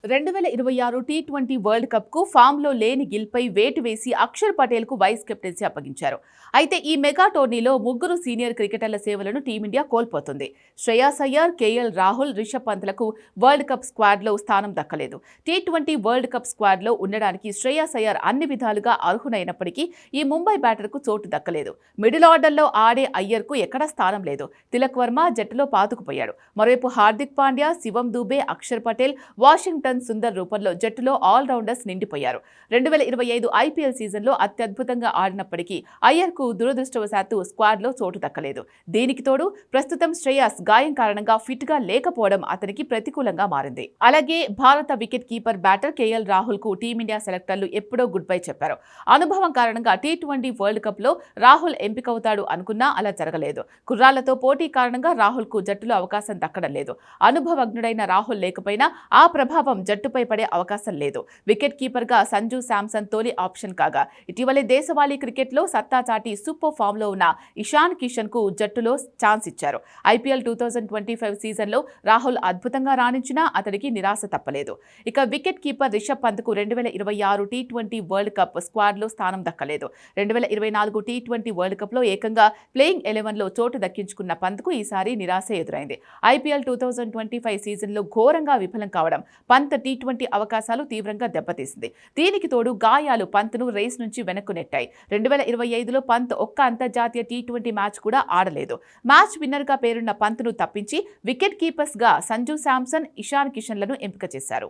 2026 T20 world cup కు form లో లేని గిల్పై వేటు వేసి అక్షర్ పటేల్ కు వైస్ కెప్టెన్సీ అప్పగించారు. అయితే ఈ మెగా టోర్నీలో ముగ్గురు సీనియర్ క్రికెటర్ల సేవలను టీమిండియా కోల్పోతుంది. శ్రేయాస్ అయ్యర్, కేఎల్ రాహుల్, రిషబ్ పంత్లకు వరల్డ్ కప్ స్క్వాడ్ లో స్థానం దక్కలేదు. టీ20 వరల్డ్ కప్ స్క్వాడ్ లో ఉండడానికి శ్రేయాస్ అయ్యర్ అన్ని విధాలుగా అర్హునైనప్పటికీ ఈ ముంబై బ్యాటర్ కు చోటు దక్కలేదు. మిడిల్ ఆర్డర్లో ఆడే అయ్యర్ కు ఎక్కడా స్థానం లేదు. తిలక్ వర్మ జట్టులో పాతుకుపోయాడు. మరోవైపు హార్దిక్ పాండ్యా, శివం దూబే, అక్షర్ పటేల్, వాషింగ్టన్ సుందర్ రూపంలో జట్టులో ఆల్ రౌండర్స్ నిండిపోయారు. 2025 ఐపీఎల్ సీజన్లో అత్యద్భుతంగా ఆడినప్పటికీ అయ్యర్ కు దురదృష్టవశాత్తు స్క్వాడ్ లో చోటు దక్కలేదు. దీనికి తోడు ప్రస్తుతం శ్రేయాస్ గాయం కారణంగా ఫిట్ గా లేకపోవడం అతనికి ప్రతికూలంగా మారింది. అలాగే భారత wicket keeper batter KL Rahul కు టీమిండియా సెలెక్టర్లు ఎప్పుడో గుడ్ బై చెప్పారు. అనుభవం కారణంగా టీ20 వరల్డ్ కప్ లో రాహుల్ ఎంపికవుతాడు అనుకున్నా అలా జరగలేదు. కుర్రాళ్లతో పోటీ కారణంగా రాహుల్ కు జట్టులో అవకాశం దక్కడం లేదు. అనుభవజ్ఞుడైన రాహుల్ లేకపోయినా ఆ ప్రభావం జట్టుపై పడే అవకాశం లేదు. వికెట్ కీపర్ గా సంజు శాంసన్ తొలి ఆప్షన్ కాగా ఇటీవలే దేశవాళీ క్రికెట్ లో సత్తా చాటి సూపర్ ఫామ్ లో ఉన్న ఇషాన్ కిషన్ కు జట్టులో ఛాన్స్ ఇచ్చారు. ఐపీఎల్ 2025 సీజన్ లో రాహుల్ అద్భుతంగా రాణించినా అతడికి నిరాశ తప్పలేదు. ఇక వికెట్ కీపర్ రిషబ్ పంత్ కు 2026 టీ20 వరల్డ్ కప్ స్క్వాడ్ లో స్థానం దక్కలేదు. 2024 టీ20 వరల్డ్ కప్ లో ఏకంగా ప్లేయింగ్ 11 లో చోటు దక్కించుకున్న పంత్ కు ఈసారి నిరాశ ఎదురైంది. ఐపీఎల్ 2025 సీజన్ లో ఘోరంగా విఫలం కావడం పంత్ టీ20 అవకాశాలు తీవ్రంగా దెబ్బతీసింది. దీనికి తోడు గాయాలు పంత్ను రేస్ నుంచి వెనక్కు నెట్టాయి. 2025లో పంత్ ఒక్క అంతర్జాతీయ టీ20 మ్యాచ్ కూడా ఆడలేదు. మ్యాచ్ విన్నర్ గా పేరున్న పంత్ను తప్పించి వికెట్ కీపర్స్ గా సంజు శాంసన్, ఇషాన్ కిషన్లను ఎంపిక చేశారు.